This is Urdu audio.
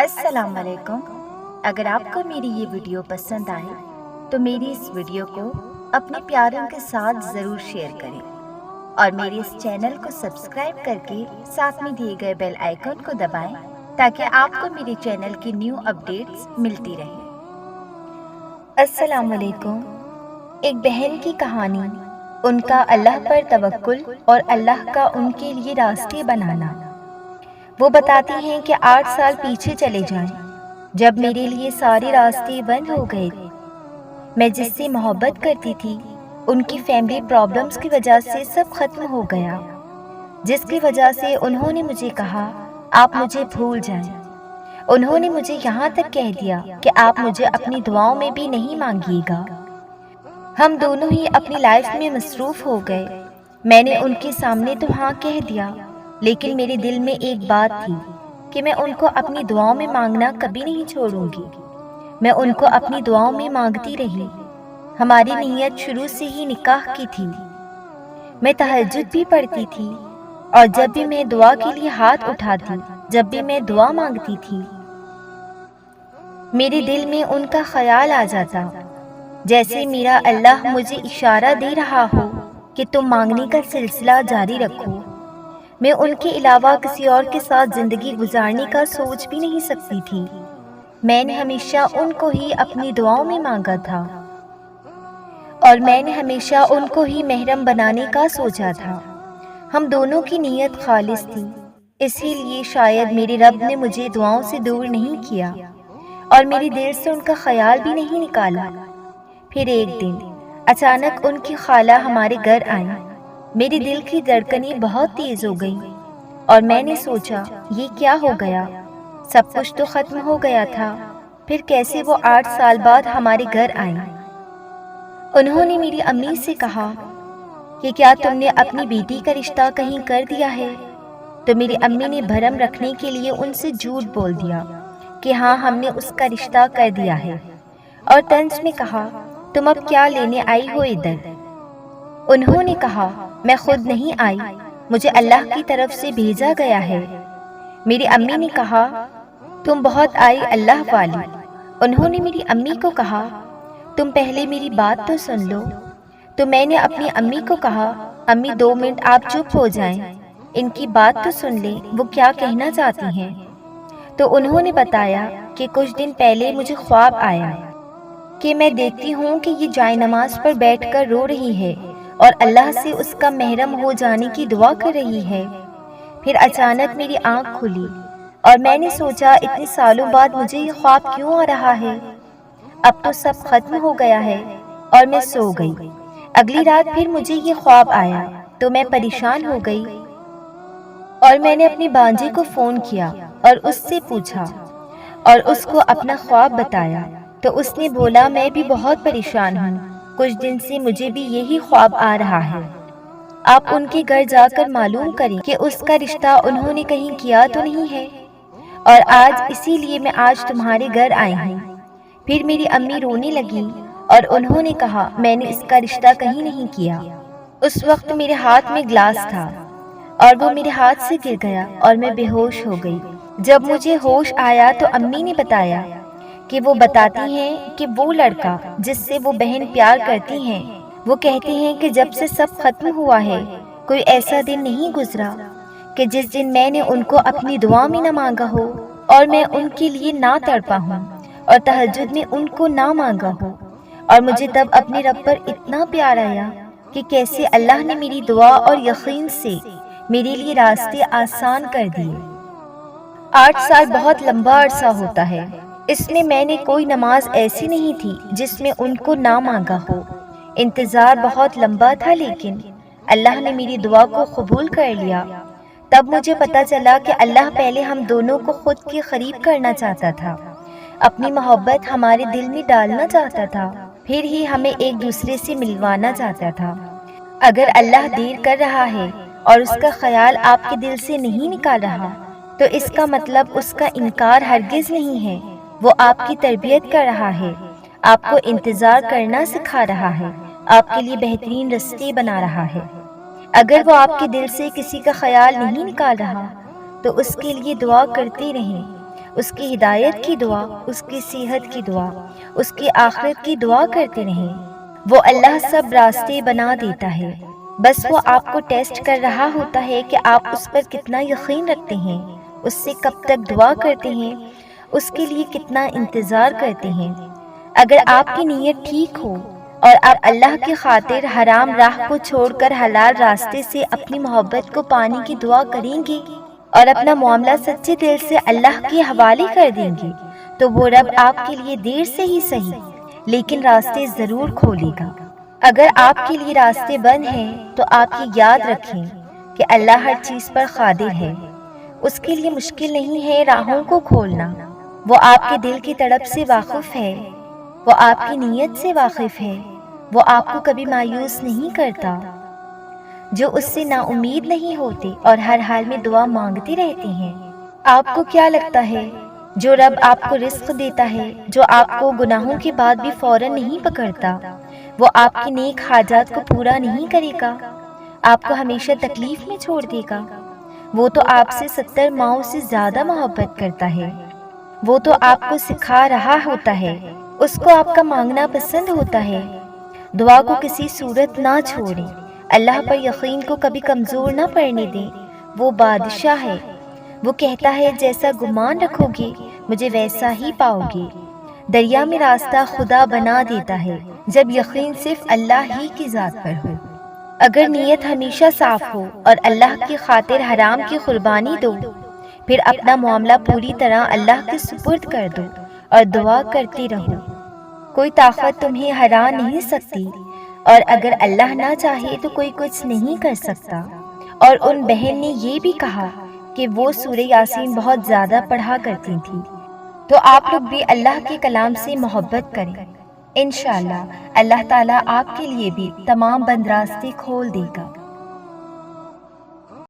السلام علیکم۔ اگر آپ کو میری یہ ویڈیو پسند آئے تو میری اس ویڈیو کو اپنے پیاروں کے ساتھ ضرور شیئر کریں اور میرے اس چینل کو سبسکرائب کر کے ساتھ میں دیے گئے بیل آئیکن کو دبائیں تاکہ آپ کو میرے چینل کی نیو اپڈیٹس ملتی رہیں۔ السلام علیکم۔ ایک بہن کی کہانی، ان کا اللہ پر توکل اور اللہ کا ان کے لیے راستے بنانا۔ وہ بتاتی ہیں کہ 8 سال پیچھے چلے جائیں، جب میرے لیے سارے راستے بند ہو گئے۔ میں جس سے محبت کرتی تھی، ان کی فیملی پرابلمز کی وجہ سے سب ختم ہو گیا، جس کی وجہ سے انہوں نے مجھے کہا آپ مجھے بھول جائیں۔ انہوں نے مجھے یہاں تک کہہ دیا کہ آپ مجھے اپنی دعاؤں میں بھی نہیں مانگیے گا۔ ہم دونوں ہی اپنی لائف میں مصروف ہو گئے۔ میں نے ان کے سامنے تو ہاں کہہ دیا، لیکن میرے دل میں ایک بات تھی کہ میں ان کو اپنی دعاؤں میں مانگنا کبھی نہیں چھوڑوں گی۔ میں ان کو اپنی دعاؤں میں مانگتی رہی۔ ہماری نیت شروع سے ہی نکاح کی تھی۔ میں تہجد بھی پڑھتی تھی، اور جب بھی میں دعا کے لیے ہاتھ اٹھاتی، جب بھی میں دعا مانگتی تھی، میرے دل میں ان کا خیال آ جاتا، جیسے میرا اللہ مجھے اشارہ دے رہا ہو کہ تم مانگنے کا سلسلہ جاری رکھو۔ میں ان کے علاوہ کسی اور کے ساتھ زندگی گزارنے کا سوچ بھی نہیں سکتی تھی۔ میں نے ہمیشہ ان کو ہی اپنی دعاؤں میں مانگا تھا، اور میں نے ہمیشہ ان کو ہی محرم بنانے کا سوچا تھا۔ ہم دونوں کی نیت خالص تھی، اسی لیے شاید میرے رب نے مجھے دعاؤں سے دور نہیں کیا اور میرے دل سے ان کا خیال بھی نہیں نکالا۔ پھر ایک دن اچانک ان کی خالہ ہمارے گھر آئیں۔ میرے دل کی دھڑکنیں بہت تیز ہو گئیں، اور میں نے سوچا یہ کیا ہو گیا؟ سب کچھ تو ختم ہو گیا تھا، پھر کیسے وہ 8 سال بعد ہمارے گھر آئیں؟ انہوں نے میری امی سے کہا کہ کیا تم نے اپنی بیٹی کا رشتہ کہیں کر دیا ہے؟ تو میری امی نے بھرم رکھنے کے لیے ان سے جھوٹ بول دیا کہ ہاں ہم نے اس کا رشتہ کر دیا ہے، اور طنز میں کہا تم اب کیا لینے آئی ہو ادھر؟ انہوں نے کہا میں خود نہیں آئی، مجھے اللہ کی طرف سے بھیجا گیا ہے۔ میری امی نے کہا تم بہت آئی اللہ والی۔ انہوں نے میری امی کو کہا تم پہلے میری بات تو سن لو۔ تو میں نے اپنی امی کو کہا امی 2 منٹ آپ چپ ہو جائیں، ان کی بات تو سن لیں، وہ کیا کہنا چاہتی ہیں۔ تو انہوں نے بتایا کہ کچھ دن پہلے مجھے خواب آیا کہ میں دیکھتی ہوں کہ یہ جائے نماز پر بیٹھ کر رو رہی ہے اور اللہ سے اس کا محرم ہو جانے کی دعا کر رہی ہے۔ پھر اچانک میری آنکھ کھلی، اور میں نے سوچا اتنے سالوں بعد مجھے یہ خواب کیوں آ رہا ہے؟ اب تو سب ختم ہو گیا ہے، اور میں سو گئی۔ اگلی رات پھر مجھے یہ خواب آیا تو میں پریشان ہو گئی، اور میں نے اپنی بانجی کو فون کیا اور اس سے پوچھا اور اس کو اپنا خواب بتایا، تو اس نے بولا میں بھی بہت پریشان ہوں، کچھ دن سے مجھے بھی یہی خواب آ رہا ہے۔ آپ ان کے گھر جا کر معلوم کریں کہ اس کا رشتہ انہوں نے کہیں کیا تو نہیں ہے، اور آج اسی لیے میں آج تمہارے گھر آئی ہوں۔ پھر میری امی رونے لگی اور انہوں نے کہا میں نے اس کا رشتہ کہیں نہیں کیا۔ اس وقت میرے ہاتھ میں گلاس تھا، اور وہ میرے ہاتھ سے گر گیا اور میں بے ہوش ہو گئی۔ جب مجھے ہوش آیا تو امی نے بتایا کہ وہ بتاتی ہیں کہ وہ لڑکا جس سے وہ بہن پیار کرتی ہیں، وہ کہتے ہیں کہ جب سے سب ختم ہوا ہے کوئی ایسا دن نہیں گزرا کہ جس دن میں نے ان کو اپنی دعا میں نہ مانگا ہو، اور میں ان کے لیے نہ تڑپا ہوں اور تہجد میں ان کو نہ مانگا ہو۔ اور مجھے تب اپنے رب پر اتنا پیار آیا کہ کیسے اللہ نے میری دعا اور یقین سے میرے لیے راستے آسان کر دیے۔ 8 سال بہت لمبا عرصہ ہوتا ہے، اس میں نے کوئی نماز ایسی نہیں تھی جس میں ان کو نہ مانگا ہو۔ انتظار بہت لمبا تھا، لیکن اللہ نے میری دعا کو قبول کر لیا۔ تب مجھے پتا چلا کہ اللہ پہلے ہم دونوں کو خود کے قریب کرنا چاہتا تھا، اپنی محبت ہمارے دل میں ڈالنا چاہتا تھا، پھر ہی ہمیں ایک دوسرے سے ملوانا چاہتا تھا۔ اگر اللہ دیر کر رہا ہے اور اس کا خیال آپ کے دل سے نہیں نکال رہا، تو اس کا مطلب اس کا انکار ہرگز نہیں ہے۔ وہ آپ کی تربیت کر رہا ہے، آپ کو انتظار کرنا سکھا رہا ہے، آپ کے لیے بہترین راستے بنا رہا ہے۔ اگر وہ آپ کے دل سے کسی کا خیال نہیں نکال رہا تو اس کے لیے دعا کرتے رہیں، اس کی ہدایت کی دعا، اس کی صحت کی دعا، اس کی آخرت کی دعا کرتے رہیں۔ وہ اللہ سب راستے بنا دیتا ہے، بس وہ آپ کو ٹیسٹ کر رہا ہوتا ہے کہ آپ اس پر کتنا یقین رکھتے ہیں، اس سے کب تک دعا کرتے ہیں، اس کے لیے کتنا انتظار کرتے ہیں۔ اگر آپ کی نیت ٹھیک ہو اور آپ اللہ کی خاطر حرام راہ کو چھوڑ کر حلال راستے سے اپنی محبت کو پانے کی دعا کریں گے اور اپنا معاملہ سچے دل سے اللہ کے حوالے کر دیں گے، تو وہ رب آپ کے لیے دیر سے ہی صحیح لیکن راستے ضرور کھولے گا۔ اگر آپ کے لیے راستے بند ہیں تو آپ یہ یاد رکھیں کہ اللہ ہر چیز پر قادر ہے، اس کے لیے مشکل نہیں ہے راہوں کو کھولنا۔ وہ آپ کے دل کی تڑپ سے واقف ہے، وہ آپ کی نیت سے واقف ہے، وہ آپ کو کبھی مایوس نہیں کرتا۔ جو اس سے نا امید نہیں ہوتے اور ہر حال میں دعا مانگتے رہتے ہیں۔ آپ کو کیا لگتا ہے جو رب آپ کو رزق دیتا ہے، جو آپ کو گناہوں کے بعد بھی فوراً نہیں پکڑتا، وہ آپ کی نیک حاجات کو پورا نہیں کرے گا، آپ کو ہمیشہ تکلیف میں چھوڑ دے گا؟ وہ تو آپ سے 70 ماؤں سے زیادہ محبت کرتا ہے، وہ تو آپ کو سکھا رہا ہوتا ہے، اس کو آپ کا مانگنا پسند ہوتا ہے۔ دعا کو کسی صورت نہ چھوڑیں، اللہ پر یقین کو کبھی کمزور نہ پڑنے دیں۔ وہ بادشاہ ہے، وہ کہتا ہے جیسا گمان رکھو گے مجھے ویسا ہی پاؤ گے۔ دریا میں راستہ خدا بنا دیتا ہے جب یقین صرف اللہ ہی کی ذات پر ہو۔ اگر نیت ہمیشہ صاف ہو اور اللہ کی خاطر حرام کی قربانی دو، پھر اپنا معاملہ پوری طرح اللہ کے سپرد کر دو اور دعا کرتے رہو۔ کوئی طاقت تمہیں ہرا نہیں سکتی، اور اگر اللہ نہ چاہے تو کوئی کچھ نہیں کر سکتا۔ اور ان بہن نے یہ بھی کہا کہ وہ سورہ یاسین بہت زیادہ پڑھا کرتی تھی، تو آپ لوگ بھی اللہ کے کلام سے محبت کریں، انشاءاللہ اللہ تعالیٰ آپ کے لیے بھی تمام بند راستے کھول دے گا۔